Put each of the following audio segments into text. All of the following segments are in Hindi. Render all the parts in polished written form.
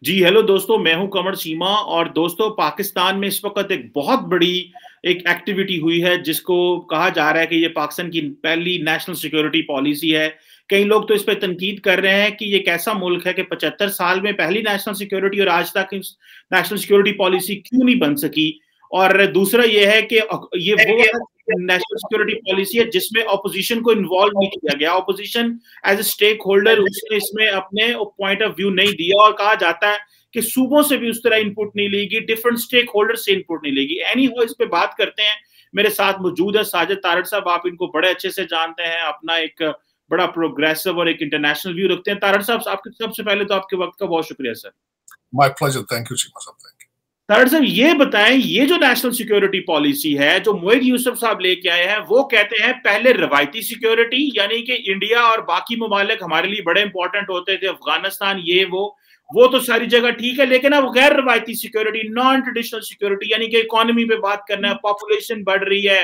जी, हेलो दोस्तों, मैं हूं कमर चीमा। और दोस्तों, पाकिस्तान में इस वक्त एक बहुत बड़ी एक एक्टिविटी हुई है जिसको कहा जा रहा है कि ये पाकिस्तान की पहली नेशनल सिक्योरिटी पॉलिसी है। कई लोग तो इस पे तनकीद कर रहे हैं कि ये कैसा मुल्क है कि 75 साल में पहली नेशनल सिक्योरिटी और आज तक नेशनल सिक्योरिटी पॉलिसी क्यों नहीं बन सकी। और दूसरा ये है कि ये वो नेशनल सिक्योरिटी पॉलिसी है जिसमें ऑपोजिशन को इन्वॉल्व नहीं किया गया। Opposition as a stakeholder उसने इसमें अपने पॉइंट ऑफ व्यू नहीं दिया, और कहा जाता है कि सूबों से भी उस तरह इनपुट नहीं लेगी, डिफरेंट स्टेक होल्डर से इनपुट नहीं लेगी। एनी हो, इस पे बात करते हैं। मेरे साथ मौजूद है साजिद तारड़ साहब। आप इनको बड़े अच्छे से जानते हैं, अपना एक बड़ा प्रोग्रेसिव और एक इंटरनेशनल व्यू रखते हैं। तारड़ साहब, आपके सबसे पहले तो आपके वक्त का बहुत शुक्रिया sir. My pleasure, thank you Cheema साहब, थैंक यू। तारड़ साहब, ये बताएं, ये जो नेशनल सिक्योरिटी पॉलिसी है जो मोइद यूसुफ साहब लेके आए हैं, वो कहते हैं पहले रवायती सिक्योरिटी यानी कि इंडिया और बाकी ममालिक हमारे लिए बड़े इंपॉर्टेंट होते थे, अफगानिस्तान ये वो तो सारी जगह ठीक है, लेकिन अब गैर रवायती सिक्योरिटी, नॉन ट्रेडिशनल सिक्योरिटी यानी कि इकोनॉमी पे बात करना है, पॉपुलेशन बढ़ रही है,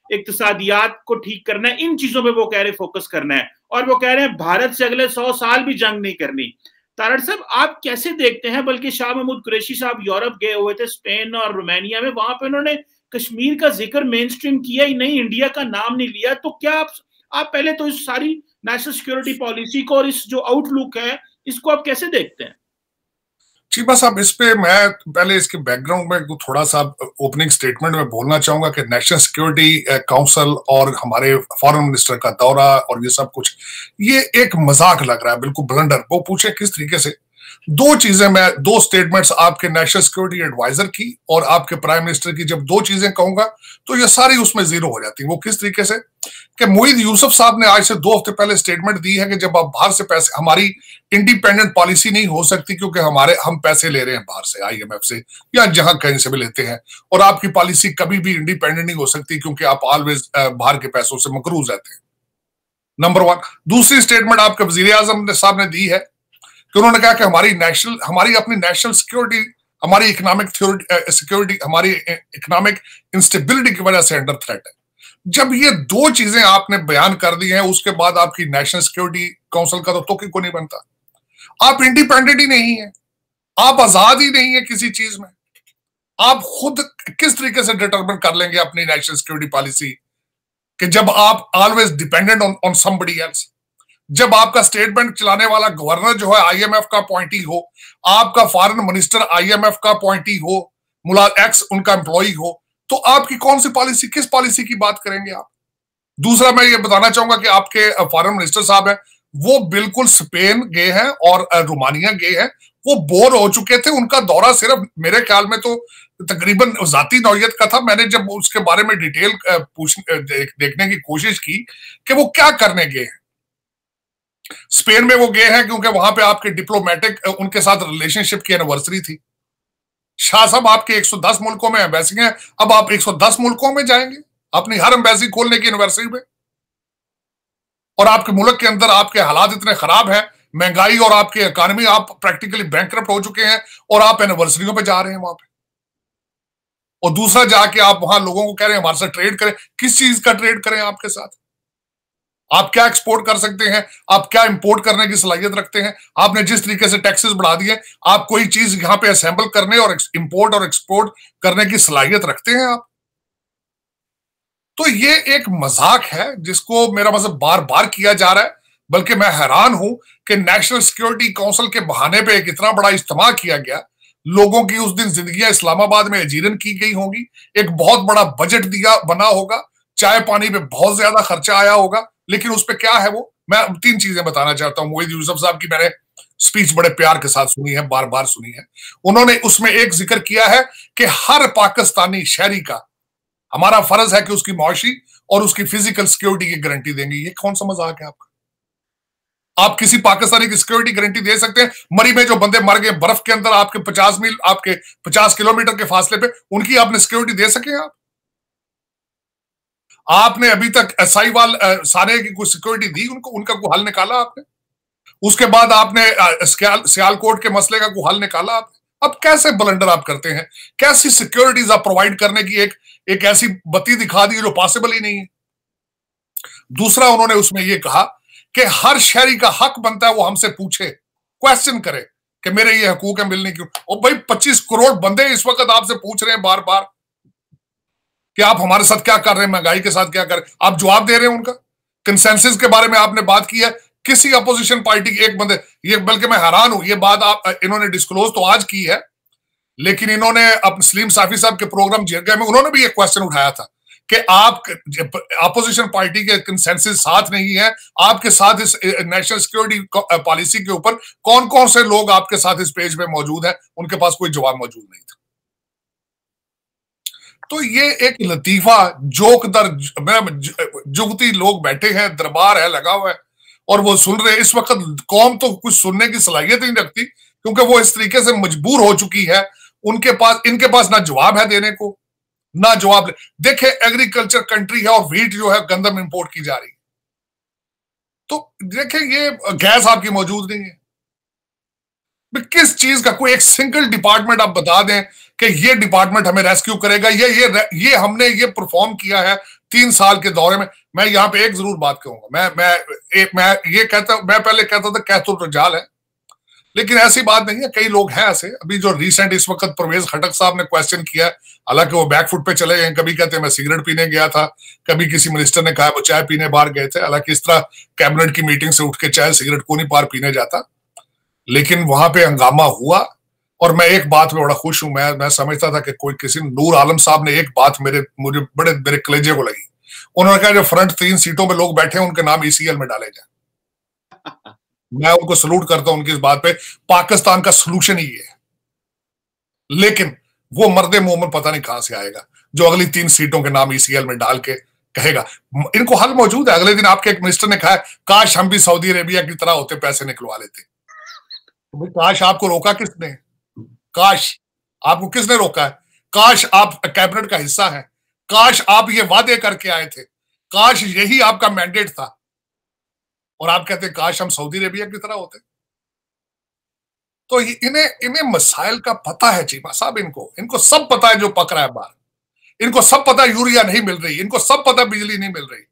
इक्तिसादियात को ठीक करना है, इन चीजों पे वो कह रहे फोकस करना है। और वो कह रहे हैं भारत से अगले 100 साल भी जंग नहीं करनी। तारड़ साहब, आप कैसे देखते हैं? बल्कि शाह महमूद कुरैशी साहब यूरोप गए हुए थे, स्पेन और रोमानिया में, वहां पे उन्होंने कश्मीर का जिक्र मेन स्ट्रीम किया ही नहीं, इंडिया का नाम नहीं लिया। तो क्या आप पहले तो इस सारी नेशनल सिक्योरिटी पॉलिसी को और इस जो आउटलुक है इसको आप कैसे देखते हैं? चीमा साहब, इस पे मैं पहले इसके बैकग्राउंड में थोड़ा सा ओपनिंग स्टेटमेंट में बोलना चाहूंगा कि नेशनल सिक्योरिटी काउंसिल और हमारे फॉरेन मिनिस्टर का दौरा और ये सब कुछ, ये एक मजाक लग रहा है, बिल्कुल ब्लंडर। वो पूछे किस तरीके से दो चीजें, मैं दो स्टेटमेंट्स आपके नेशनल सिक्योरिटी एडवाइजर की और आपके प्राइम मिनिस्टर की जब दो चीजें कहूंगा तो ये सारी उसमें जीरो हो जाती है। वो किस तरीके से कि मोईद यूसुफ साहब ने आज से 2 हफ्ते पहले स्टेटमेंट दी है कि जब आप बाहर से पैसे, हमारी इंडिपेंडेंट पॉलिसी नहीं हो सकती क्योंकि हम पैसे ले रहे हैं बाहर से, आईएमएफ से या जहां कहीं से भी लेते हैं, और आपकी पॉलिसी कभी भी इंडिपेंडेंट नहीं हो सकती क्योंकि आप ऑलवेज बाहर के पैसों से मकरूज रहते हैं। Number one. दूसरी स्टेटमेंट आपके वजीर आजम साहब ने दी है कि उन्होंने कहा कि हमारी अपनी नेशनल सिक्योरिटी, हमारी इकोनॉमिक सिक्योरिटी, हमारी इकोनॉमिक इंस्टेबिलिटी की वजह से अंडर थ्रेट है। जब ये दो चीजें आपने बयान कर दी हैं, उसके बाद आपकी नेशनल सिक्योरिटी काउंसिल का तो को नहीं बनता। आप इंडिपेंडेंट ही नहीं है, आप आजाद ही नहीं है किसी चीज में। आप खुद किस तरीके से डिटरमिन कर लेंगे अपनी नेशनल सिक्योरिटी पॉलिसी कि जब आप always dependent on somebody else. जब आपका स्टेट बैंक चलाने वाला गवर्नर जो है आईएमएफ का अपॉइंटी हो, आपका फॉरेन मिनिस्टर आईएमएफ का अपॉइंटी हो, मुला एक्स उनका एम्प्लॉई हो, तो आपकी कौन सी पॉलिसी, किस पॉलिसी की बात करेंगे आप? दूसरा, मैं ये बताना चाहूंगा कि आपके फॉरेन मिनिस्टर साहब हैं, वो बिल्कुल स्पेन गए हैं और रोमानिया गए हैं। वो बोर हो चुके थे, उनका दौरा सिर्फ मेरे ख्याल में तो तकरीबन जाती नौयत का था। मैंने जब उसके बारे में डिटेल देखने की कोशिश की कि वो क्या करने गए हैं। स्पेन में वो गए हैं क्योंकि वहां पे आपके डिप्लोमेटिक उनके साथ रिलेशनशिप की एनिवर्सरी थी। शाह साहब, आपके 110 मुल्कों में एम्बेसी हैं, अब आप 110 मुल्कों में जाएंगे अपनी हर एम्बेसी खोलने की एनिवर्सरी में? और आपके मुल्क के अंदर आपके हालात इतने खराब हैं, महंगाई और आपकी इकोनॉमी, आप प्रैक्टिकली बैंकरप्ट हो चुके हैं और आप एनिवर्सरियों पे जा रहे हैं वहां पे। और दूसरा, जाके आप वहां लोगों को कह रहे हैं हमारे साथ ट्रेड करें। किस चीज का ट्रेड करें आपके साथ? आप क्या एक्सपोर्ट कर सकते हैं, आप क्या इंपोर्ट करने की सलाहियत रखते हैं? आपने जिस तरीके से टैक्सेस बढ़ा दिए, आप कोई चीज यहां पे असेंबल करने और इंपोर्ट और एक्सपोर्ट करने की सलाहियत रखते हैं आप? तो ये एक मजाक है जिसको मेरा मतलब बार बार किया जा रहा है। बल्कि मैं हैरान हूं कि नेशनल सिक्योरिटी काउंसिल के बहाने पे एक इतना बड़ा इज्तिमा किया गया, लोगों की उस दिन जिंदगियां इस्लामाबाद में अजीरन की गई होंगी, एक बहुत बड़ा बजट दिया बना होगा, चाय पानी पे बहुत ज्यादा खर्चा आया होगा, लेकिन उस पर क्या है वो, मैं 3 चीजें बताना चाहता हूं। मोईद यूसुफ साहब की मैंने स्पीच बड़े प्यार के साथ सुनी है, बार बार सुनी है। उन्होंने उसमें एक जिक्र किया है कि हर पाकिस्तानी शहरी का हमारा फर्ज है कि उसकी मुआशी और उसकी फिजिकल सिक्योरिटी की गारंटी देंगे। ये कौन सा मजाक है आपका? आप किसी पाकिस्तानी की सिक्योरिटी गारंटी दे सकते हैं? मरी में जो बंदे मर गए बर्फ के अंदर, आपके 50 मील, आपके 50 किलोमीटर के फासले पे, उनकी आपने सिक्योरिटी दे सके? आपने अभी तक साहिवाल सारे की कोई सिक्योरिटी दी उनको? उनका कोई हल निकाला आपने? उसके बाद आपने सियालकोट के मसले का कोई हल निकाला आपने? अब कैसे ब्लंडर आप करते हैं? कैसी सिक्योरिटीज आप प्रोवाइड करने की एक ऐसी बत्ती दिखा दी जो पॉसिबल ही नहीं है। दूसरा, उन्होंने उसमें यह कहा कि हर शहरी का हक बनता है वो हमसे पूछे, क्वेश्चन करे कि मेरे ये हकूक है मिलने क्यों। और भाई 25 करोड़ बंदे इस वक्त आपसे पूछ रहे हैं बार बार कि आप हमारे साथ क्या कर रहे हैं, महंगाई के साथ क्या कर रहे हैं, आप जवाब दे रहे हैं उनका। कंसेंसस के बारे में आपने बात की है, किसी अपोजिशन पार्टी के एक बंदे, ये बल्कि मैं हैरान हूं, ये बात आप इन्होंने डिस्क्लोज तो आज की है, लेकिन इन्होंने अपने सलीम साफी साहब के प्रोग्राम जिरगा में उन्होंने भी एक क्वेश्चन उठाया था कि आप अपोजिशन पार्टी के कंसेंसस साथ नहीं है, आपके साथ इस नेशनल सिक्योरिटी पॉलिसी के ऊपर कौन कौन से लोग आपके साथ इस पेज पे मौजूद है, उनके पास कोई जवाब मौजूद नहीं था। तो ये एक लतीफा जोक दर जुगती लोग बैठे हैं, दरबार है लगा हुआ है और वो सुन रहे। इस वक्त कौम तो कुछ सुनने की सलाहियत नहीं रखती, क्योंकि वो इस तरीके से मजबूर हो चुकी है, उनके पास इनके पास ना जवाब है देने को, ना जवाब। देखे एग्रीकल्चर कंट्री है और व्हीट जो है गंदम इंपोर्ट की जा रही है, तो देखे ये गैस आपकी मौजूद नहीं है। किस चीज का कोई एक सिंगल डिपार्टमेंट आप बता दें कि ये डिपार्टमेंट हमें रेस्क्यू करेगा, ये हमने ये परफॉर्म किया है 3 साल के दौरे में। मैं यहां पे एक जरूर बात कहूंगा, मैं ये कहता, मैं पहले कहता था कहतुल रजाल है, लेकिन ऐसी बात नहीं है, कई लोग हैं ऐसे। अभी जो रिसेंट इस वक्त परवेज खटक साहब ने क्वेश्चन किया, हालांकि वो बैकफुट पे चले गए, कभी कहते हैं मैं सिगरेट पीने गया था, कभी किसी मिनिस्टर ने कहा वो चाय पीने बाहर गए थे। हालांकि इस तरह कैबिनेट की मीटिंग से उठ के चाय सिगरेट को नहीं बाहर पीने जाता, लेकिन वहां पे हंगामा हुआ। और मैं एक बात में बड़ा खुश हूं, मैं समझता था कि कोई किसी नूर आलम साहब ने एक बात मुझे मेरे कलेजे को लगी। उन्होंने कहा जो फ्रंट 3 सीटों पे लोग बैठे हैं उनके नाम ECL में डाले जाए। मैं उनको सलूट करता हूं उनकी इस बात पे। पाकिस्तान का सोल्यूशन ही है, लेकिन वो मर्दे मोमन पता नहीं कहां से आएगा जो अगली 3 सीटों के नाम ECL में डाल के कहेगा। इनको हल मौजूद है। अगले दिन आपके एक मिनिस्टर ने कहा काश हम भी सऊदी अरेबिया की तरह होते, पैसे निकलवा लेते। तो काश आपको रोका किसने? काश आपको किसने रोका है? काश आप कैबिनेट का हिस्सा हैं, काश आप ये वादे करके आए थे, काश यही आपका मैंडेट था, और आप कहते काश हम सऊदी अरेबिया की तरह होते। तो इन्हें मसाइल का पता है चीमा साहब, इनको सब पता है जो पक रहा है बाहर, इनको सब पता है यूरिया नहीं मिल रही, इनको सब पता है बिजली नहीं मिल रही।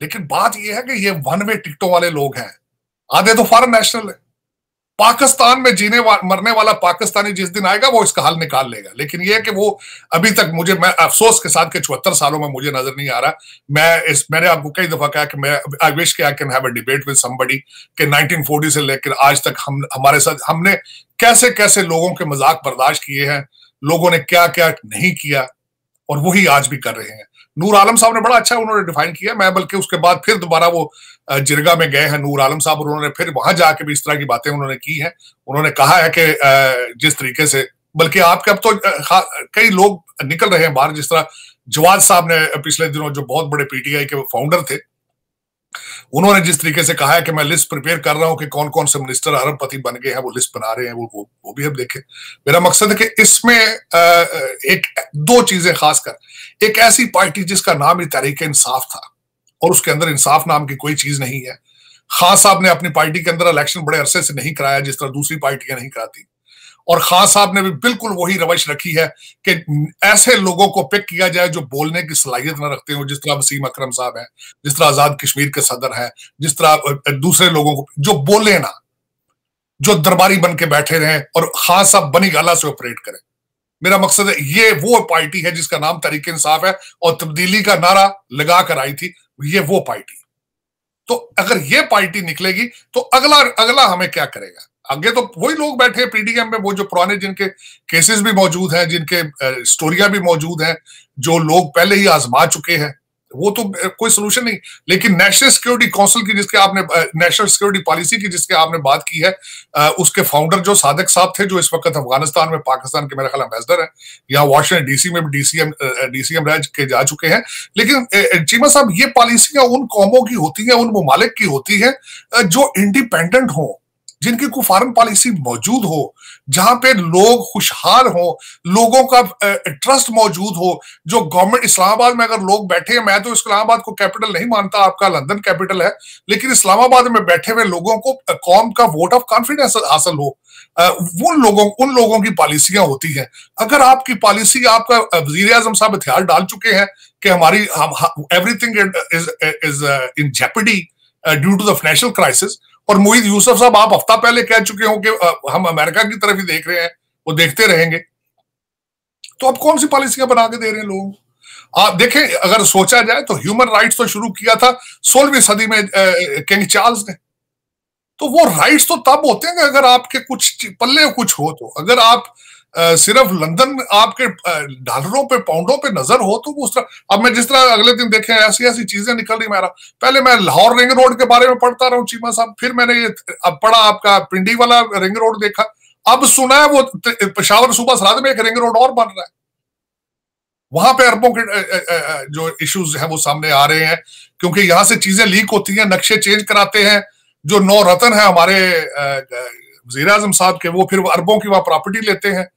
लेकिन बात यह है कि ये वन वे टिकटों वाले लोग हैं, आधे तो फॉरेन नेशनल है। पाकिस्तान में मरने वाला पाकिस्तानी जिस दिन आएगा वो इसका हल निकाल लेगा। लेकिन ये कि वो अभी तक मैं अफसोस के साथ के 74 सालों में मुझे नजर नहीं आ रहा। मैंने आपको कई दफा कहा कि मैं आई विश कि I can have a debate with somebody कि 1940 से लेकर आज तक हमारे साथ हमने कैसे कैसे लोगों के मजाक बर्दाश्त किए हैं, लोगों ने क्या क्या नहीं किया, और वही आज भी कर रहे हैं। नूर आलम साहब ने बड़ा अच्छा उन्होंने डिफाइन किया। मैं बल्कि उसके बाद फिर दोबारा वो जिरगा में गए हैं नूर आलम साहब, और उन्होंने फिर वहां जाके भी इस तरह की बातें उन्होंने की हैं। उन्होंने कहा है कि जिस तरीके से, बल्कि आपके अब तो कई लोग निकल रहे हैं बाहर, जिस तरह जवाद साहब ने पिछले दिनों, जो बहुत बड़े PTI के फाउंडर थे, उन्होंने जिस तरीके से कहा है कि मैं लिस्ट प्रिपेयर कर रहा हूं कि कौन कौन से मिनिस्टर अरबपति बन गए हैं, वो लिस्ट बना रहे हैं, वो भी अब देखें। मेरा मकसद है कि इसमें एक 2 चीजें खासकर, एक ऐसी पार्टी जिसका नाम ही तहरीक इंसाफ था और उसके अंदर इंसाफ नाम की कोई चीज नहीं है। खान साहब ने अपनी पार्टी के अंदर इलेक्शन बड़े अरसे से नहीं कराया जिस तरह दूसरी पार्टियां नहीं कराती, और खान साहब ने भी बिल्कुल वही रवश रखी है कि ऐसे लोगों को पिक किया जाए जो बोलने की सलाहियत न रखते हो, जिस तरह वसीम अकरम साहब हैं, जिस तरह आजाद कश्मीर के सदर हैं, जिस तरह दूसरे लोगों को जो बोले ना, जो दरबारी बन के बैठे रहे और खान साहब बनी गाला से ऑपरेट करें। मेरा मकसद है ये वो पार्टी है जिसका नाम तहरीक इंसाफ है और तब्दीली का नारा लगा कर आई थी, ये वो पार्टी। तो अगर ये पार्टी निकलेगी तो अगला हमें क्या करेगा? आगे तो वही लोग बैठे हैं PDM में, वो जो पुराने जिनके केसेस भी मौजूद हैं, जिनके स्टोरियां भी मौजूद हैं, जो लोग पहले ही आजमा चुके हैं, वो तो कोई सोल्यूशन नहीं। लेकिन नेशनल सिक्योरिटी काउंसिल की जिसके आपने, नेशनल सिक्योरिटी पॉलिसी की जिसके आपने बात की है, उसके फाउंडर जो सादिक साहब थे, जो इस वक्त अफगानिस्तान में पाकिस्तान के मेरा ख्याल एम्बेसडर है, यहाँ वॉशिंगटन DC में भी DCM रह के जा चुके हैं। लेकिन चीमा साहब, ये पॉलिसियां उन कौमों की होती हैं, उन ममालिक की होती है जो इंडिपेंडेंट हो, जिनकी कोई फॉरेन पॉलिसी मौजूद हो, जहां पे लोग खुशहाल हो, लोगों का ट्रस्ट मौजूद हो। जो गवर्नमेंट, इस्लामाबाद में अगर लोग बैठे हैं, मैं तो इस्लामाबाद को कैपिटल नहीं मानता, आपका लंदन कैपिटल है, लेकिन इस्लामाबाद में बैठे हुए लोगों को कौम का वोट ऑफ कॉन्फिडेंस हासिल हो, उन लोगों की पॉलिसियां होती हैं। अगर आपकी पॉलिसी, आपका वजीर आजम साहब हथियार डाल चुके हैं कि हमारी everything is in jeopardy, due to the financial crisis. और मोहित यूसुफ साहब, आप हफ्ता पहले कह चुके हो कि हम अमेरिका की तरफ ही देख रहे हैं, वो देखते रहेंगे। तो अब कौन सी पॉलिसियां बना के दे रहे हैं लोगों को? आप देखें, अगर सोचा जाए तो ह्यूमन राइट्स तो शुरू किया था 16वीं सदी में किंग चार्ल्स ने। तो वो राइट्स तो तब होते हैं कि अगर आपके कुछ पल्ले कुछ हो। तो अगर आप सिर्फ लंदन आपके डॉलरों पे पाउंडों पे नजर हो तो उस तरह, अब मैं जिस तरह अगले दिन देखे ऐसी ऐसी चीजें निकल रही मेरा, पहले मैं लाहौर रिंग रोड के बारे में पढ़ता रहा हूँ चीमा साहब, फिर मैंने ये अब पढ़ा आपका पिंडी वाला रिंग रोड देखा, अब सुना है वो पेशावर सूबा सराद में एक रिंग रोड और बन रहा है। वहां पे अरबों के जो इश्यूज हैं वो सामने आ रहे हैं, क्योंकि यहां से चीजें लीक होती हैं, नक्शे चेंज कराते हैं। जो 9 रतन है हमारे वजीर आजम साहब के, वो फिर अरबों की वहां प्रॉपर्टी लेते हैं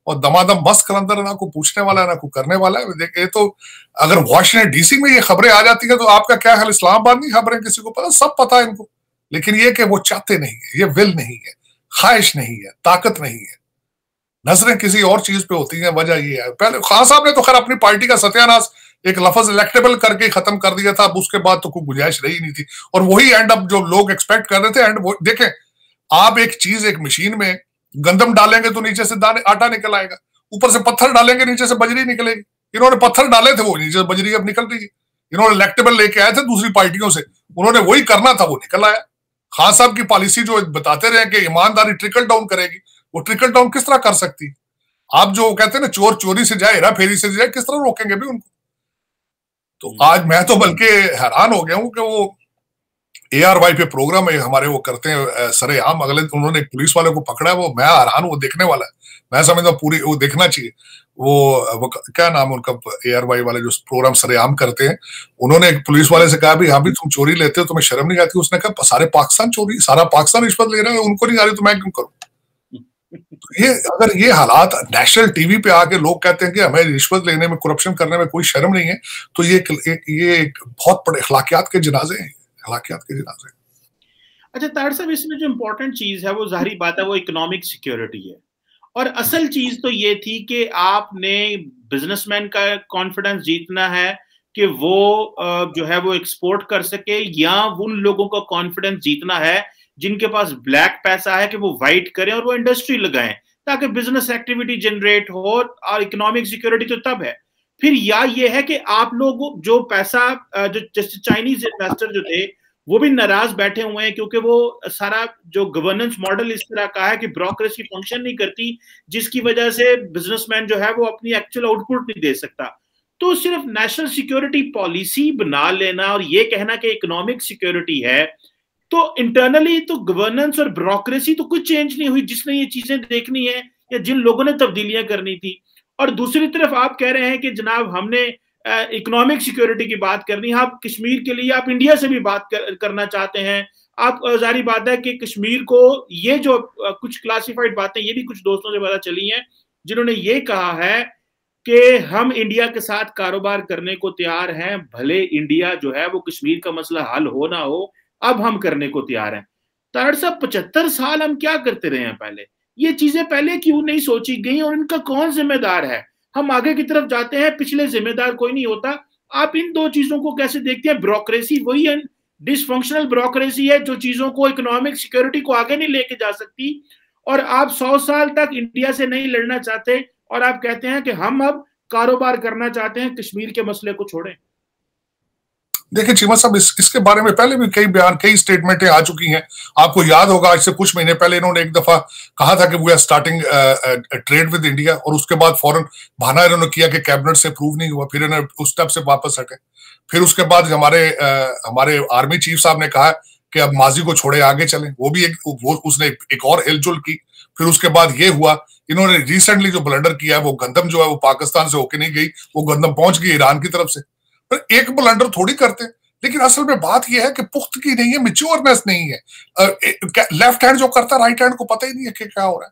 और दमादम मस्त कलंदर, ना को पूछने वाला है ना को करने वाला है। देखिए, तो अगर वॉशिंगटन डीसी में ये खबरें आ जाती है तो आपका क्या हाल? इस्लामाबाद नहीं खबरें किसी को पता, सब पता है इनको। लेकिन ये कि वो चाहते नहीं है, ये विल नहीं है, ख्वाहिश नहीं है, ताकत नहीं है, नजरें किसी और चीज पे होती हैं। वजह ये है, पहले खान साहब ने तो खैर अपनी पार्टी का सत्यानाश एक लफ्ज इलेक्टेबल करके खत्म कर दिया था, अब उसके बाद तो कोई गुंजाइश रही नहीं थी। और वही एंड अप जो लोग एक्सपेक्ट कर रहे थे, एंड देखें, आप एक चीज, एक मशीन में गंदम डालेंगे तो नीचे से दाने आटा निकल आएगा, ऊपर से पत्थर डालेंगे नीचे से बजरी निकलेगी। इन्होंने पत्थर डाले थे, वो नीचे से बजरी अब निकल रही है। इन्होंने इलेक्टेबल लेके आए थे दूसरी पार्टियों से, उन्होंने वही करना था, वो निकल आया। खान साहब की पॉलिसी जो बताते रहे कि ईमानदारी ट्रिकल डाउन करेगी, वो ट्रिकल डाउन किस तरह कर सकती है? आप जो कहते हैं ना, चोर चोरी से जाए, हेरा फेरी से जाए, किस तरह रोकेंगे भी उनको? तो आज मैं तो बल्कि हैरान हो गया हूं कि वो ARY पे प्रोग्राम है हमारे, वो करते हैं सरेआम, अगले उन्होंने पुलिस वाले को पकड़ा है, वो मैं हैरान, वो देखने वाला है। मैं समझता हूँ पूरी वो देखना चाहिए। वो क्या नाम है उनका, ARY वाले जो प्रोग्राम सरेआम करते हैं, उन्होंने एक पुलिस वाले से कहा भी हाँ भी तुम चोरी लेते हो, तुम्हें शर्म नहीं आती? उसने कहा सारे पाकिस्तान चोरी, सारा पाकिस्तान रिश्वत ले रहा है, उनको नहीं आ रही तो मैं क्यों करूं? ये अगर ये हालात नेशनल टीवी पे आके लोग कहते हैं कि हमें रिश्वत लेने में, करप्शन करने में कोई शर्म नहीं है, तो ये एक बहुत बड़े अखलाकियात के जनाजे हैं, अखलाकियात के जनाजे। अच्छा तार साहब, इसमें जो इम्पोर्टेंट चीज है वो जाहिर बात है वो इकोनॉमिक सिक्योरिटी है, और असल चीज तो ये थी कि आपने बिजनेसमैन का कॉन्फिडेंस जीतना है कि वो जो है वो एक्सपोर्ट कर सके, या उन लोगों का कॉन्फिडेंस जीतना है जिनके पास ब्लैक पैसा है कि वो वाइट करें और वो इंडस्ट्री लगाएं ताकि बिजनेस एक्टिविटी जनरेट हो, और इकोनॉमिक सिक्योरिटी तो तब है। फिर या ये है कि आप लोग जो पैसा, जो जैसे चाइनीज इन्वेस्टर जो थे वो भी नाराज बैठे हुए हैं, क्योंकि वो सारा जो गवर्नेंस मॉडल इस तरह का है कि ब्रोकरेसी फंक्शन नहीं करती, जिसकी वजह से बिजनेसमैन जो है वो अपनी एक्चुअल आउटपुट नहीं दे सकता। तो सिर्फ नेशनल सिक्योरिटी पॉलिसी बना लेना और ये कहना कि इकोनॉमिक सिक्योरिटी है, तो इंटरनली तो गवर्नेंस और ब्रोकरेसी तो कुछ चेंज नहीं हुई जिसने ये चीजें देखनी है या जिन लोगों ने तब्दीलियां करनी थी। और दूसरी तरफ आप कह रहे हैं कि जनाब हमने इकोनॉमिक सिक्योरिटी की बात करनी है, आप कश्मीर के लिए आप इंडिया से भी बात करना चाहते हैं। आप जारी बात है कि कश्मीर को ये जो कुछ क्लासिफाइड बातें ये भी कुछ दोस्तों से पता चली हैं जिन्होंने ये कहा है कि हम इंडिया के साथ कारोबार करने को तैयार हैं, भले इंडिया जो है वो कश्मीर का मसला हल हो ना हो, अब हम करने को तैयार हैं। तारड़ साहब 75 साल हम क्या करते रहे हैं? पहले ये चीजें पहले क्यों नहीं सोची गई और इनका कौन जिम्मेदार है? हम आगे की तरफ जाते हैं, पिछले जिम्मेदार कोई नहीं होता। आप इन दो चीजों को कैसे देखते हैं? ब्रोकरेसी वही है, डिसफंक्शनल ब्रोकरेसी है जो चीजों को, इकोनॉमिक सिक्योरिटी को आगे नहीं लेके जा सकती, और आप 100 साल तक इंडिया से नहीं लड़ना चाहते और आप कहते हैं कि हम अब कारोबार करना चाहते हैं, कश्मीर के मसले को छोड़ें। देखिए चीमा साहब, इसके बारे में पहले भी कई बयान, कई स्टेटमेंटें आ चुकी हैं। आपको याद होगा आज से कुछ महीने पहले इन्होंने एक दफा कहा था कि we are starting trade with India, और उसके बाद फौरन बहाना इन्होंने किया कि कैबिनेट से अप्रूव नहीं हुआ, फिर इन्होंने उस स्टेप से वापस हटे। फिर उसके बाद हमारे आर्मी चीफ साहब ने कहा कि अब माजी को छोड़े आगे चलें, वो भी उसने एक और हिलजुल की। फिर उसके बाद ये हुआ, इन्होंने रिसेंटली जो ब्लंडर किया है, वो गंदम जो है वो पाकिस्तान से होके नहीं गई, वो गंदम पहुंच गई ईरान की तरफ से। एक ब्लंडर थोड़ी करते, लेकिन असल में बात यह है कि पुख्तगी नहीं है, मैच्योरनेस नहीं है। लेफ्ट हैंड जो करता है राइट हैंड को पता ही नहीं है कि क्या हो रहा है,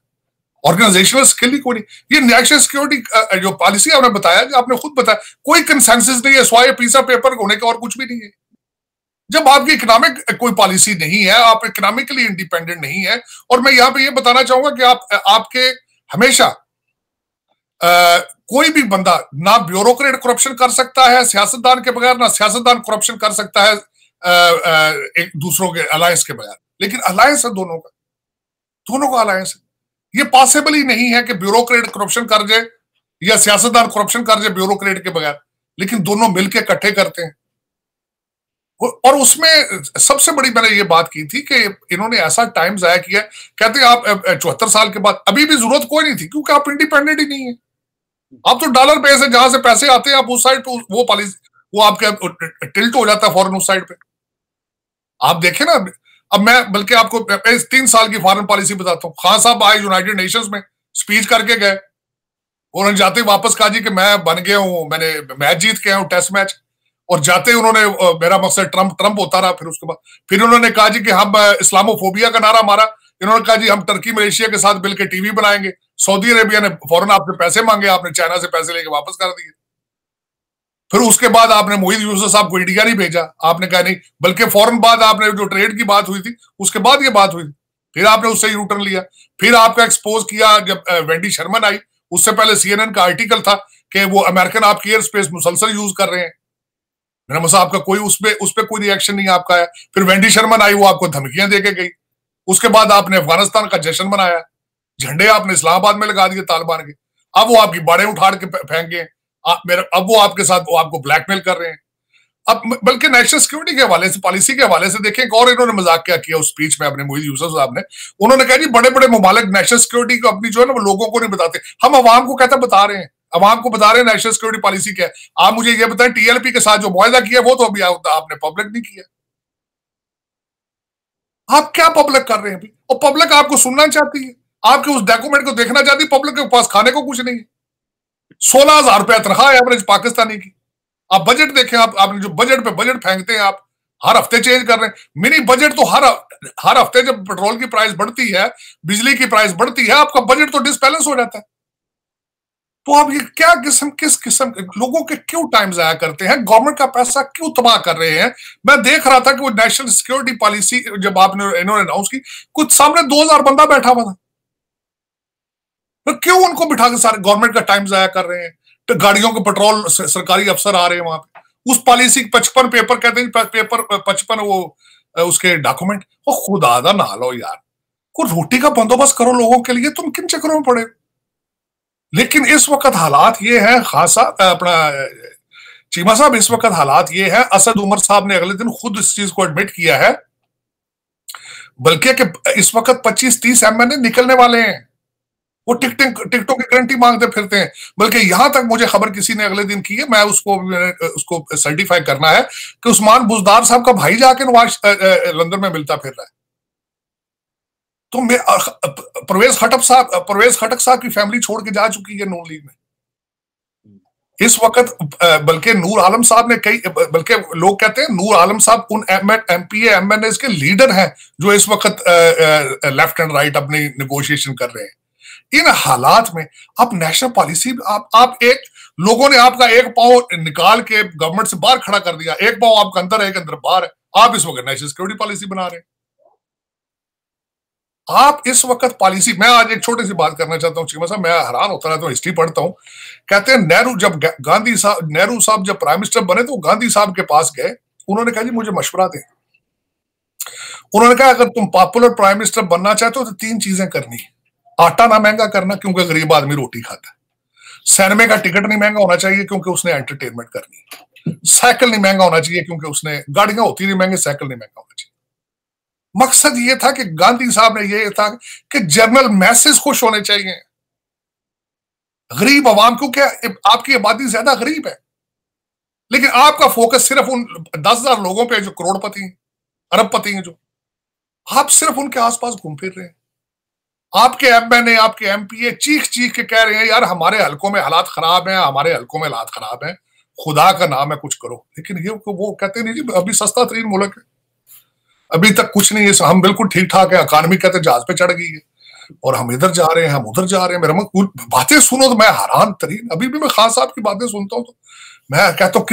ऑर्गेनाइजेशनल स्किल ही कोई नहीं। ये नेशनल सिक्योरिटी जो पॉलिसी आपने बताया, जो आपने खुद बताया, कोई कंसेंसस नहीं है, स्वाय पीसा पेपर होने का और कुछ भी नहीं है। जब आपकी इकोनॉमिक कोई पॉलिसी नहीं है, आप इकोनॉमिकली इंडिपेंडेंट नहीं है, और मैं यहां पे ये बताना चाहूंगा कि आपके हमेशा कोई भी बंदा ना ब्यूरोक्रेट करप्शन कर सकता है सियासतदान के बगैर, ना सियासतदान करप्शन कर सकता है एक दूसरों के अलायंस के बगैर। लेकिन अलायंस है दोनों का अलायंस है। ये पॉसिबल ही नहीं है कि ब्यूरोक्रेट करप्शन कर जाए या सियासतदान करप्शन कर जाए ब्यूरोक्रेट के बगैर, लेकिन दोनों मिलकर इकट्ठे करते हैं। और उसमें सबसे बड़ी मैंने ये बात की थी कि इन्होंने ऐसा टाइम जाया किया, कहते हैं आप 74 साल के बाद, अभी भी जरूरत कोई नहीं थी क्योंकि आप इंडिपेंडेंट ही नहीं है। आप तो डॉलर बेस है, जहां से पैसे आते हैं आप उस साइड पे वो पॉलिसी वो आपके टिल्ट हो जाता है फॉरेन उस साइड पे। आप देखें ना, अब मैं बल्कि आपको 3 साल की फॉरेन पॉलिसी बताता हूँ। खान साहब आए यूनाइटेड नेशंस में, स्पीच करके गए, उन्होंने जाते ही वापस कहा जी कि मैं बन गया हूँ, मैंने मैच जीत के आया हूँ, टेस्ट मैच। और जाते ही उन्होंने मेरा मकसद ट्रंप होता रहा। फिर उन्होंने कहा जी कि हम इस्लामोफोबिया का नारा मारा। इन्होंने कहा जी हम टर्की मलेशिया के साथ मिलकर टीवी बनाएंगे। सऊदी अरेबिया ने फौरन आपसे पैसे मांगे, आपने चाइना से पैसे लेके वापस कर दिए। फिर उसके बाद आपने मोहित यूसुफ साहब को इंडिया नहीं भेजा, आपने कहा नहीं, बल्कि फौरन बाद आपने जो ट्रेड की बात हुई थी उसके बाद ये बात हुई, फिर आपने उससे ही यूटर्न लिया। फिर आपका एक्सपोज किया जब वेंडी शर्मन आई, उससे पहले CNN का आर्टिकल था कि वो अमेरिकन आपकी एयर स्पेस मुसलसल यूज कर रहे हैं। मेरा मतलब आपका कोई उस पर कोई रिएक्शन नहीं आपका है। फिर वेंडी शर्मन आई, वो आपको धमकियां देके गई। उसके बाद आपने अफगानिस्तान का जश्न मनाया, झंडे आपने इस्लामाबाद में लगा दिए तालिबान के। अब वो आपकी बाड़े उठाड़ के फेंक गए, अब वो आपके साथ वो आपको ब्लैकमेल कर रहे हैं। अब बल्कि नेशनल सिक्योरिटी के हवाले से, पॉलिसी के हवाले से देखें, और इन्होंने मजाक क्या किया उस स्पीच में अपने मोहित यूसुफ साहब ने। उन्होंने कहा जी बड़े बड़े ममालिक नेशनल सिक्योरिटी को अपनी जो है ना वो लोगों को नहीं बताते, हम अवाम को कहते बता रहे हैं, अवाम को बता रहे हैं नेशनल सिक्योरिटी पॉलिसी क्या है। आप मुझे ये बताएं, TLP के साथ जो मुआहदा किया वो तो अभी आपने पब्लिक नहीं किया। आप क्या पब्लिक कर रहे हैं अभी? और पब्लिक आपको सुनना चाहती है, आपके उस डॉक्यूमेंट को देखना चाहती है। पब्लिक के पास खाने को कुछ नहीं है। 16,000 रुपया तनख्वाह एवरेज पाकिस्तानी की। आप बजट देखें, आपने जो बजट पे बजट फेंकते हैं, आप हर हफ्ते चेंज कर रहे हैं। मिनी बजट तो हर हफ्ते जब पेट्रोल की प्राइस बढ़ती है, बिजली की प्राइस बढ़ती है, आपका बजट तो डिसबैलेंस हो जाता है। तो आप ये क्या किस किस्म के लोगों के क्यों टाइम जाया करते हैं? गवर्नमेंट का पैसा क्यों तबाह कर रहे हैं? मैं देख रहा था कि वो नेशनल सिक्योरिटी पॉलिसी जब इन्होंने अनाउंस की, कुछ सामने 2,000 बंदा बैठा हुआ था। तो क्यों उनको बिठा के सारे गवर्नमेंट का टाइम जाया कर रहे हैं? तो गाड़ियों के पेट्रोल सरकारी अफसर आ रहे हैं वहां पे, उस पॉलिसी 55 पेपर कहते हैं, पेपर 55 वो उसके डॉक्यूमेंट। वो खुदा दा ना लो यार, कोई रोटी का बंदोबस्त करो लोगों के लिए, तुम किन चक्करों में पड़े? लेकिन इस वक्त हालात ये है, खासा अपना चीमा साहब, इस वक्त हालात ये है, असद उमर साहब ने अगले दिन खुद इस चीज को एडमिट किया है, बल्कि कि इस वक्त 25-30 MNA निकलने वाले हैं। वो टिकटों की गारंटी मांगते फिरते हैं। बल्कि यहां तक मुझे खबर किसी ने अगले दिन की है, मैं उसको सर्टिफाई करना है कि उस्मान बुजदार साहब का भाई जाके नवाज लंदन में मिलता फिर रहा है। तो परवेज खटक साहब की फैमिली छोड़ के जा चुकी है नून लीग में इस वक्त। बल्कि नूर आलम साहब ने बल्कि लोग कहते हैं नूर आलम साहब उन MPA MNAs के लीडर हैं जो इस वक्त लेफ्ट एंड राइट अपनी नेगोशिएशन कर रहे हैं। इन हालात में आप नेशनल पॉलिसी, आप एक लोगों ने आपका एक पांव निकाल के गवर्नमेंट से बाहर खड़ा कर दिया, एक पांव आपका अंदर है, एक अंदर बाहर है। आप इस वक्त नेशनल सिक्योरिटी पॉलिसी बना रहे हैं। आप इस वक्त पॉलिसी, मैं आज एक छोटी सी बात करना चाहता हूँ चीमा साहब, मैं हैरान होता रहता हूँ, हिस्ट्री पढ़ता हूँ। कहते हैं नेहरू साहब जब प्राइम मिनिस्टर बने तो गांधी साहब के पास गए, उन्होंने कहा जी मुझे मशवरा दें। उन्होंने कहा अगर तुम पॉपुलर प्राइम मिनिस्टर बनना चाहते हो तो 3 चीजें करनी है। आटा ना महंगा करना क्योंकि गरीब आदमी रोटी खाता है। सिनेमा का टिकट नहीं महंगा होना चाहिए क्योंकि उसने एंटरटेनमेंट करनी है। साइकिल नहीं महंगा होना चाहिए क्योंकि उसने, गाड़ियां होती नहीं महंगे, साइकिल नहीं महंगा होना चाहिए। मकसद ये था कि गांधी साहब ने ये था कि जनरल मैसेज खुश होने चाहिए, गरीब आवाम, क्योंकि आपकी आबादी ज्यादा गरीब है। लेकिन आपका फोकस सिर्फ उन 10,000 लोगों पे जो करोड़पति हैं, अरबपति हैं, जो आप सिर्फ उनके आसपास घूम फिर रहे हैं। आपके MNA, आपके MPA चीख चीख के कह रहे हैं यार हमारे हलकों में हालात खराब हैं, हमारे हलकों में हालात खराब हैं, खुदा का नाम है कुछ करो। लेकिन ये वो कहते नहीं जी अभी सस्ता तरीन मुल्क है, अभी तक कुछ नहीं है, हम बिल्कुल ठीक ठाक है, इकानमी कहते जहाज पे चढ़ गई है और हम इधर जा रहे हैं, हम उधर जा रहे हैं। मेरे बातें सुनो तो मैं हैरान तरीन, अभी भी मैं खान साहब की बातें सुनता हूँ तो मैं कहता हूँ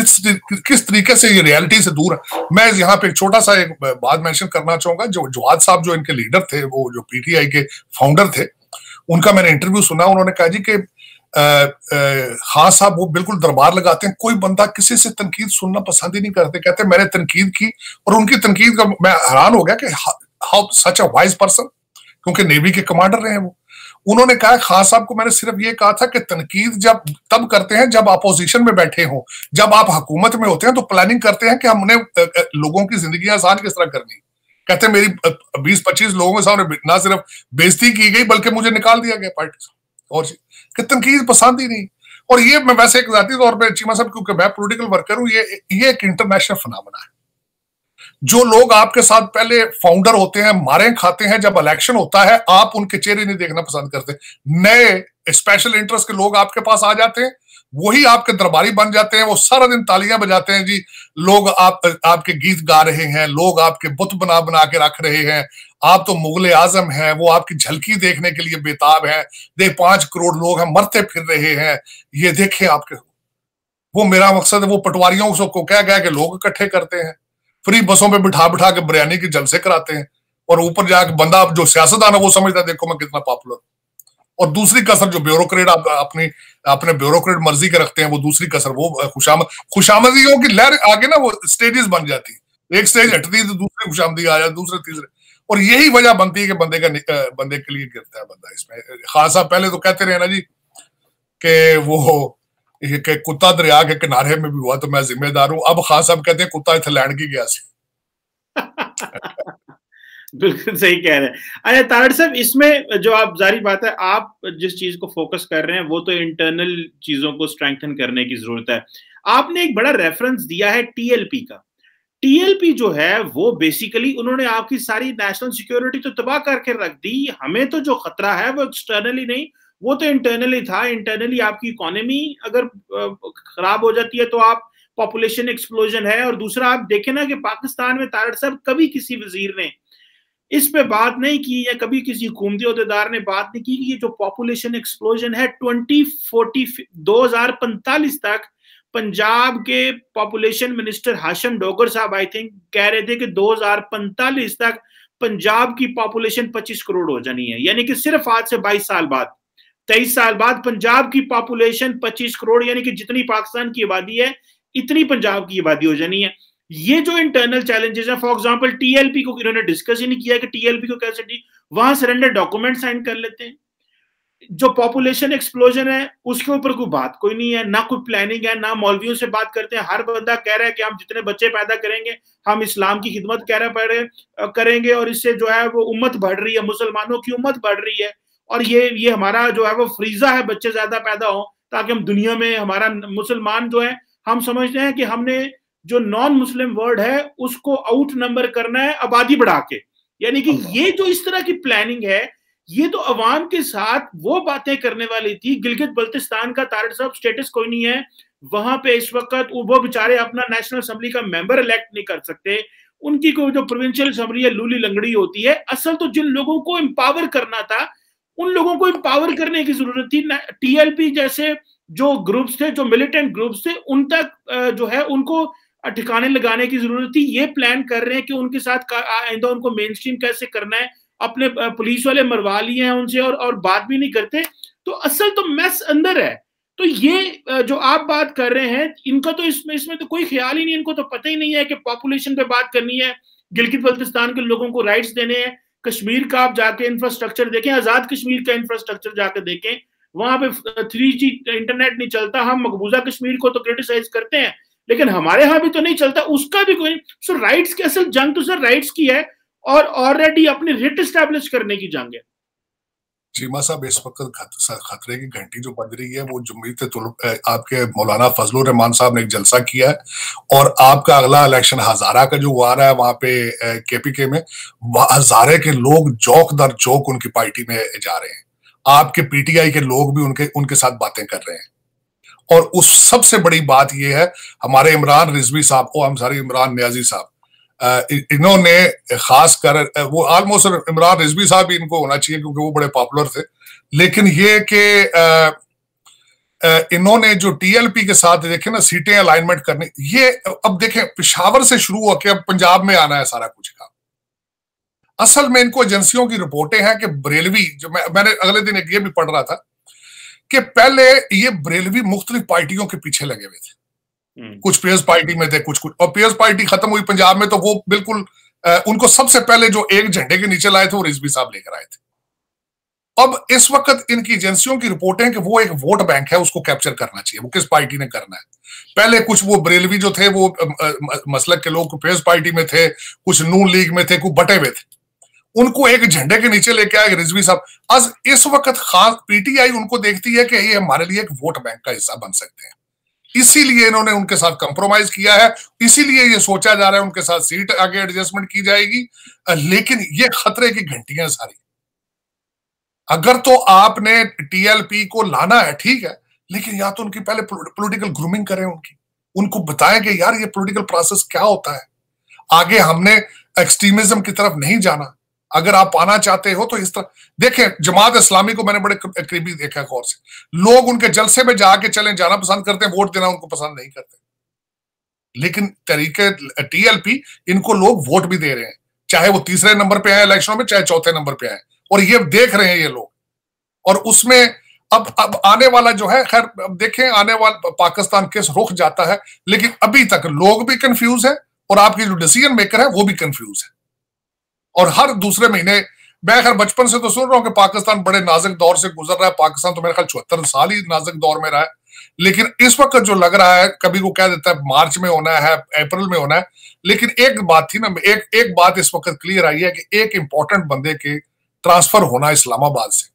किस तरीके से ये रियलिटी से दूर है। मैं यहाँ पे एक छोटा सा एक बात मेंशन करना चाहूंगा, जो जवाद साहब जो इनके लीडर थे, वो जो PTI के फाउंडर थे, उनका मैंने इंटरव्यू सुना। उन्होंने कहा जी कि खान साहब वो बिल्कुल दरबार लगाते हैं, कोई बंदा किसी से तनकीद सुनना पसंद ही नहीं करते, कहते मैंने तनकीद की, और उनकी तनकीद का मैं हैरान हो गया कि how such a wise person, क्योंकि नेवी के कमांडर रहे हैं वो। उन्होंने कहा खान साहब को मैंने सिर्फ ये कहा था कि तनकीद जब तब करते हैं जब अपोजिशन में बैठे हो, जब आप हुकूमत में होते हैं तो प्लानिंग करते हैं कि हमने लोगों की जिंदगी आसान किस तरह करनी। कहते मेरी 20-25 लोगों के सामने ना सिर्फ बेइज्जती की गई बल्कि मुझे निकाल दिया गया पार्टी से, और कि तनकीद पसंद ही नहीं। और ये मैं वैसे एक जाती तौर पर चीमा साहब, क्योंकि मैं पॉलिटिकल वर्कर हूं, ये एक इंटरनेशनल फिनोमेना है। जो लोग आपके साथ पहले फाउंडर होते हैं, मारे खाते हैं, जब इलेक्शन होता है आप उनके चेहरे नहीं देखना पसंद करते, नए स्पेशल इंटरेस्ट के लोग आपके पास आ जाते हैं, वही आपके दरबारी बन जाते हैं, वो सारा दिन तालियां बजाते हैं जी, लोग आपके गीत गा रहे हैं, लोग आपके बुत बना बना के रख रहे हैं, आप तो मुगले आजम हैं, वो आपकी झलकी देखने के लिए बेताब है, 5 करोड़ लोग हैं मरते फिर रहे हैं, ये देखें आपके। वो मेरा मकसद है, वो पटवारियों को कह गया कि लोग इकट्ठे करते हैं, फ्री बसों पे बिठा बिठा के बिरयानी के जलसे कराते हैं, और ऊपर जाके बंदा जो सियासतदान है वो समझता है देखो मैं कितना पॉपुलर। और दूसरी कसर जो ब्यूरोक्रेट अपने ब्यूरोक्रेट मर्जी के रखते हैं, वो दूसरी कसर वो खुशामदियों की लहर आगे ना वो स्टेजेस बन जाती है, एक स्टेज हटती है तो दूसरी खुशामदी आ जाती, दूसरे तीसरे, और यही वजह बनती है कि बंदे के लिए गिरता है बंदा इसमें। खान साहब पहले तो कहते रहे ना जी कि वो कि कुत्ता दरिया के किनारे में भी हुआ तो मैं जिम्मेदार हूं, अब खान साहब कहते हैं कुत्ता इथे लैंड की गया सी। बिल्कुल सही कह रहे हैं। अच्छा तारड़ साहब, इसमें जो आप, जारी बात है, आप जिस चीज को फोकस कर रहे हैं वो तो इंटरनल चीजों को स्ट्रेंथन करने की जरूरत है। आपने एक बड़ा रेफरेंस दिया है टीएलपी का। टीएलपी जो है वो बेसिकली उन्होंने आपकी सारी नेशनल सिक्योरिटी तो तबाह करके रख दी। हमें तो जो खतरा है वो एक्सटर्नली नहीं, वो तो इंटरनली था। इंटरनली आपकी इकोनॉमी अगर खराब हो जाती है तो आप पॉपुलेशन एक्सप्लोजन है। और दूसरा आप देखें ना कि पाकिस्तान में तारड़ साहब कभी किसी वजीर ने इस पे बात नहीं की, या कभी किसी हुकूमती अहदेदार ने बात नहीं की कि ये जो पॉपुलेशन एक्सप्लोजन है 2045 तक, पंजाब के पॉपुलेशन मिनिस्टर हाशिम डोगर साहब आई थिंक कह रहे थे कि 2045 तक पंजाब की पॉपुलेशन 25 करोड़ हो जानी है। यानी कि सिर्फ आज से 22 साल बाद, 23 साल बाद पंजाब की पॉपुलेशन 25 करोड़, यानी कि जितनी पाकिस्तान की आबादी है इतनी पंजाब की आबादी हो जानी है। ये जो इंटरनल चैलेंजेस है, फॉर एग्जांपल टीएलपी को इन्होंने डिस्कस ही नहीं किया कि टीएलपी को कैसे वहां सरेंडर डॉक्यूमेंट साइन कर लेते हैं। जो पॉपुलेशन एक्सप्लोजन है उसके ऊपर कोई बात कोई नहीं है, ना कोई प्लानिंग है, ना मौलवियों से बात करते हैं। हर बंदा कह रहा है कि हम जितने बच्चे पैदा करेंगे हम इस्लाम की खिदमत करेंगे, और इससे जो है वो उम्मत बढ़ रही है, मुसलमानों की उम्मत बढ़ रही है, और ये हमारा जो है वो फ्रीजा है, बच्चे ज्यादा पैदा हो ताकि हम दुनिया में हमारा मुसलमान जो है, हम समझते हैं कि हमने जो नॉन मुस्लिम वर्ड है उसको आउट नंबर करना है आबादी बढ़ा के। यानी कि ये जो इस तरह की प्लानिंग है, ये तो अवाम के साथ वो बातें करने वाली थी। गिलगित बल्तिस्तान का तारड़ साहब स्टेटस कोई नहीं है वहां पे इस वक्त, वो बेचारे अपना नेशनल असेंबली का मेंबर इलेक्ट नहीं कर सकते, उनकी कोई जो प्रोविंशियल असेंबली है लूली लंगड़ी होती है। असल तो जिन लोगों को एम्पावर करना था उन लोगों को एम्पावर करने की जरूरत थी। टीएलपी जैसे जो ग्रुप्स थे, जो मिलिटेंट ग्रुप्स थे, उन तक जो है उनको ठिकाने लगाने की जरूरत थी। ये प्लान कर रहे हैं कि उनके साथ आइंदा उनको मेन स्ट्रीम कैसे करना है, अपने पुलिस वाले मरवा लिए हैं उनसे, और बात भी नहीं करते। तो असल तो मैस अंदर है। तो ये जो आप बात कर रहे हैं, इनका तो इसमें तो कोई ख्याल ही नहीं, इनको तो पता ही नहीं है कि पॉपुलेशन पे बात करनी है, गिलगित बल्तिस्तान के लोगों को राइट्स देने हैं। कश्मीर का आप जाके इंफ्रास्ट्रक्चर देखें, आजाद कश्मीर का इंफ्रास्ट्रक्चर जाके देखें, वहां पे 3G इंटरनेट नहीं चलता। हम मकबूजा कश्मीर को तो क्रिटिसाइज करते हैं, लेकिन हमारे यहां भी तो नहीं चलता, उसका भी कोई। सो राइट्स की असल जंग तो सर राइट्स की है, और ऑलरेडी अपनी रिट एस्टैब्लिश करने की जंग है। चीमा साहब, इस वक्त खतरे की घंटी जो बज रही है वो जमहूरियत आपके मौलाना फजलुर रहमान साहब ने एक जलसा किया है, और आपका अगला इलेक्शन हजारा का जो आ रहा है वहां पे केपीके में, हजारे के लोग चौक दर चौक उनकी पार्टी में जा रहे हैं। आपके पीटीआई के लोग भी उनके साथ बातें कर रहे हैं। और उस सबसे बड़ी बात यह है, हमारे इमरान रिजवी साहब को, हम सारे इमरान नियाजी साहब, इन्होंने खासकर वो ऑलमोस्ट इमरान रिजवी साहब भी इनको होना चाहिए क्योंकि वो बड़े पॉपुलर थे, लेकिन ये कि इन्होंने जो टीएलपी के साथ देखे ना सीटें अलाइनमेंट करने, ये अब देखें पेशावर से शुरू होकर अब पंजाब में आना है सारा कुछ का। असल में इनको एजेंसियों की रिपोर्टें हैं कि बरेलवी, जो मैंने अगले दिन एक ये भी पढ़ रहा था कि पहले ये बरेलवी मुख्तलिफ पार्टियों के पीछे लगे हुए थे, कुछ पीएस पार्टी में थे, कुछ और पीएस पार्टी खत्म हुई पंजाब में, तो वो बिल्कुल उनको सबसे पहले जो एक झंडे के नीचे लाए थे वो रिजवी साहब लेकर आए थे। अब इस वक्त इनकी एजेंसियों की रिपोर्टें हैं कि वो एक वोट बैंक है, उसको कैप्चर करना चाहिए, वो किस पार्टी ने करना है। पहले कुछ वो बरेलवी जो थे वो मसलक के लोग पीएस पार्टी में थे, कुछ नून लीग में थे, कुछ बटे हुए थे, उनको एक झंडे के नीचे लेके आए रिजवी साहब। आज इस वक्त खास पीटीआई उनको देखती है कि ये हमारे लिए एक वोट बैंक का हिस्सा बन सकते हैं, इसीलिए इन्होंने उनके साथ कंप्रोमाइज किया है, इसीलिए ये सोचा जा रहा है उनके साथ सीट आगे एडजस्टमेंट की जाएगी। लेकिन ये खतरे की घंटियां सारी। अगर तो आपने टीएलपी को लाना है ठीक है, लेकिन या तो उनकी पहले पॉलिटिकल ग्रूमिंग करें, उनको बताएं कि यार ये पॉलिटिकल प्रोसेस क्या होता है, आगे हमने एक्सट्रीमिज्म की तरफ नहीं जाना। अगर आप आना चाहते हो तो इस तरह देखें, जमात इस्लामी को मैंने बड़े करीबी देखा गौर से, लोग उनके जलसे में जाके चले जाना पसंद करते हैं, वोट देना उनको पसंद नहीं करते। लेकिन तरीके टीएलपी, इनको लोग वोट भी दे रहे हैं, चाहे वो तीसरे नंबर पे आए इलेक्शनों में, चाहे चौथे नंबर पे आए, और ये देख रहे हैं ये लोग। और उसमें अब आने वाला जो है, खैर अब देखें आने वाला पाकिस्तान किस रुख जाता है, लेकिन अभी तक लोग भी कंफ्यूज है और आपकी जो डिसीजन मेकर है वो भी कंफ्यूज है। और हर दूसरे महीने, मैं खैर बचपन से तो सुन रहा हूं कि पाकिस्तान बड़े नाजुक दौर से गुजर रहा है, पाकिस्तान तो मेरे ख्याल 74 साल ही नाजुक दौर में रहा है, लेकिन इस वक्त जो लग रहा है, कभी वो कह देता है मार्च में होना है, अप्रैल में होना है, लेकिन एक बात थी ना, एक बात इस वक्त क्लियर आई है कि एक इंपॉर्टेंट बंदे के ट्रांसफर होना इस्लामाबाद से,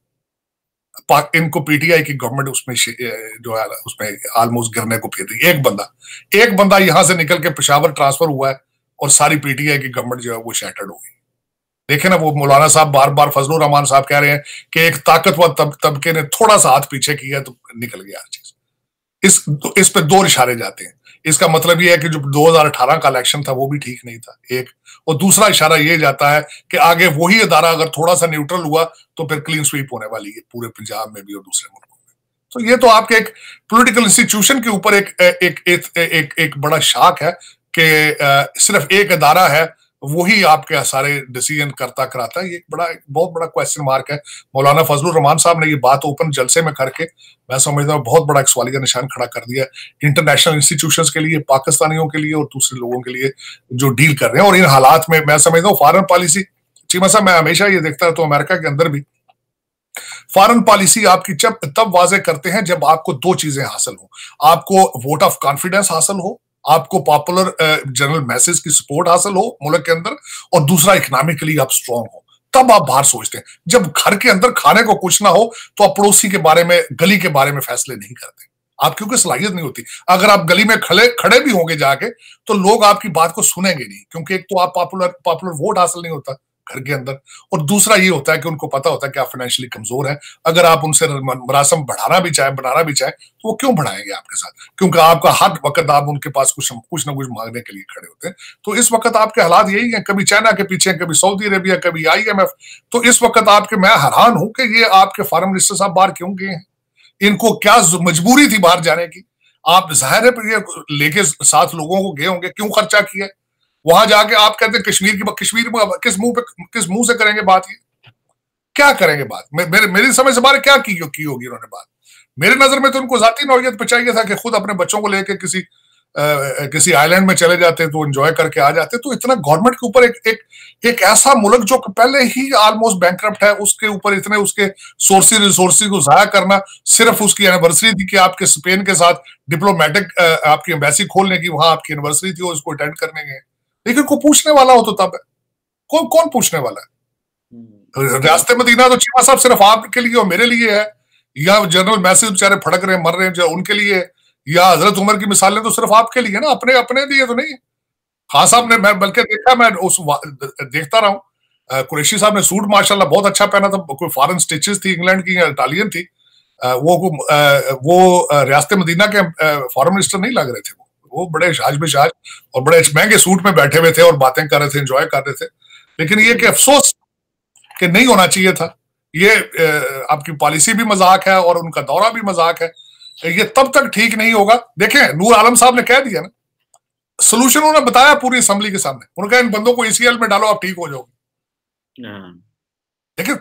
इनको पीटीआई की गवर्नमेंट उसमें जो है उसमें ऑलमोस्ट गिरने को फिर रही है। एक बंदा यहां से निकल के पेशावर ट्रांसफर हुआ है और सारी पीटीआई की गवर्नमेंट जो है वो शैटर्ड हो गई। देखे ना, वो मौलाना साहब बार बार, फजलुर रहमान साहब कह रहे हैं कि एक ताकतवर तबके ने थोड़ा सा हाथ पीछे किया तो निकल गया हर चीज। इस पे दो इशारे जाते हैं। इसका मतलब ये है कि जो 2018 का इलेक्शन था वो भी ठीक नहीं था, एक, और दूसरा इशारा ये जाता है कि आगे वही अदारा अगर थोड़ा सा न्यूट्रल हुआ तो फिर क्लीन स्वीप होने वाली है पूरे पंजाब में भी और दूसरे मुल्कों में। तो ये तो आपके एक पॉलिटिकल इंस्टीट्यूशन के ऊपर एक बड़ा शाक है कि सिर्फ एक अदारा है वही आपके सारे डिसीजन करता कराता है। ये बहुत बड़ा क्वेश्चन मार्क है। मौलाना फजलुर रहमान साहब ने ये बात ओपन जलसे में करके मैं समझता हूँ बहुत बड़ा एक सवालिया निशान खड़ा कर दिया इंटरनेशनल इंस्टीट्यूशंस के लिए, पाकिस्तानियों के लिए और दूसरे लोगों के लिए जो डील कर रहे हैं। और इन हालात में मैं समझता हूँ फॉरेन पॉलिसी, चीमा साहब मैं हमेशा ये देखता रहता हूँ अमेरिका के अंदर भी फॉरेन पॉलिसी आपकी तब वाजे करते हैं जब आपको दो चीजें हासिल हो, आपको वोट ऑफ कॉन्फिडेंस हासिल हो, आपको पॉपुलर जनरल मैसेज की सपोर्ट हासिल हो मुल्क के अंदर, और दूसरा इकोनॉमिकली आप स्ट्रांग हो, तब आप बाहर सोचते हैं। जब घर के अंदर खाने को कुछ ना हो तो आप पड़ोसी के बारे में, गली के बारे में फैसले नहीं करते, आप क्योंकि सलाहियत नहीं होती। अगर आप गली में खड़े भी होंगे जाके तो लोग आपकी बात को सुनेंगे नहीं, क्योंकि एक तो आप पॉपुलर वोट हासिल नहीं होता घर के अंदर, और दूसरा ये होता है कि उनको पता होता है कि आप फाइनेंशियली कमजोर हैं। अगर आप उनसे मरासम बनाना भी चाहे तो वो क्यों बढ़ाएंगे आपके साथ, क्योंकि आपका हर वक्त आप उनके पास कुछ ना कुछ मांगने के लिए खड़े होते हैं। तो इस वक्त आपके हालात यही हैं, कभी चाइना के पीछे, कभी सऊदी अरेबिया, कभी IMF। तो इस वक्त आपके, मैं हैरान हूं कि ये आपके फॉरेन मिनिस्टर साहब बाहर क्यों गए हैं, इनको क्या मजबूरी थी बाहर जाने की। आप जाहिर है ये लेके 7 लोगों को गए होंगे, क्यों खर्चा किया, वहां जाके आप कहते हैं कश्मीर में किस मुंह से करेंगे बात, ये क्या करेंगे बात। मेरी समझ से बाहर क्या की होगी उन्होंने बात। मेरे नजर में तो उनको जाती नौयत पे चाहिए था कि खुद अपने बच्चों को लेके किसी आइलैंड में चले जाते तो एंजॉय करके आ जाते। तो इतना गवर्नमेंट के ऊपर एक ऐसा मुल्क जो पहले ही ऑलमोस्ट बैंकरप्ट है, उसके ऊपर इतने उसके रिसोर्सेज को जाया करना, सिर्फ उसकी एनिवर्सरी थी कि आपके स्पेन के साथ डिप्लोमेटिक आपकी एम्बेसी खोलने की, वहां आपकी एनिवर्सरी थी, उसको अटेंड करने गए, लेकिन कोई पूछने वाला हो तो तब है, कौन पूछने वाला है। रियासत मदीना तो चीमा साहब सिर्फ आपके लिए और मेरे लिए है, या जनरल मैसेज बेचारे फड़क रहे मर रहे हैं जो उनके लिए, या हजरत उमर की मिसालें तो सिर्फ आपके लिए ना, अपने लिए तो नहीं। खान साहब ने, मैं बल्कि देखा, मैं देखता रहा हूँ, कुरैशी साहब ने सूट माशाल्लाह बहुत अच्छा पहना था, कोई फॉरेन स्टिचेस थी, इंग्लैंड की या इटालियन थी, वो रियासत मदीना के फॉरेन मिनिस्टर नहीं लग रहे थे, वो बड़े शाज बेशाज और बड़े महंगे सूट में बैठे हुए थे और बातें कर रहे थे, एंजॉय कर रहे थे। लेकिन ये कि अफसोस कि नहीं होना चाहिए था। ये आपकी पॉलिसी भी मजाक है और उनका दौरा भी मजाक है, ये तब तक ठीक नहीं होगा। देखें, नूर आलम साहब ने कह दिया ना, सोल्यूशन उन्होंने बताया पूरी असेंबली के सामने, उन्होंने कहा इन बंदों को ECL में डालो, आप ठीक हो जाओगे। देखिए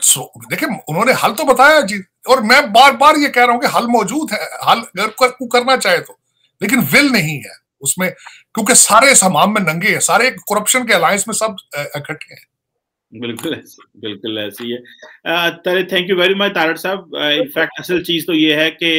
देखिए उन्होंने हल तो बताया जी, और मैं बार बार ये कह रहा हूं कि हल मौजूद है, हल अगर को करना चाहे तो, लेकिन विल नहीं है उसमें, क्योंकि सारे इस हमाम में नंगे हैं, सारे करप्शन के अलायंस में सब इकट्ठे हैं। बिल्कुल ऐसी है। Thank you very much Tarar साहब। इनफैक्ट असल चीज तो ये है कि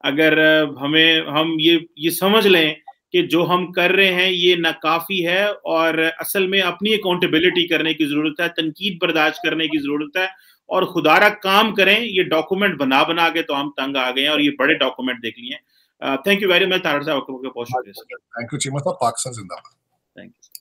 अगर हम ये समझ लें कि जो हम कर रहे हैं ये नाकाफी है, और असल में अपनी अकाउंटेबिलिटी करने की जरूरत है, तनकीद बर्दाश्त करने की जरूरत है, और खुदारा काम करें। ये डॉक्यूमेंट बना के तो हम तंग आ गए हैं, और ये बड़े डॉक्यूमेंट देख लिए। Thank you very much Tarar साहब, आपका बहुत शुक्रिया। थैंक यू चीमा साहब, पाकिस्तान जिंदाबाद। Thank you.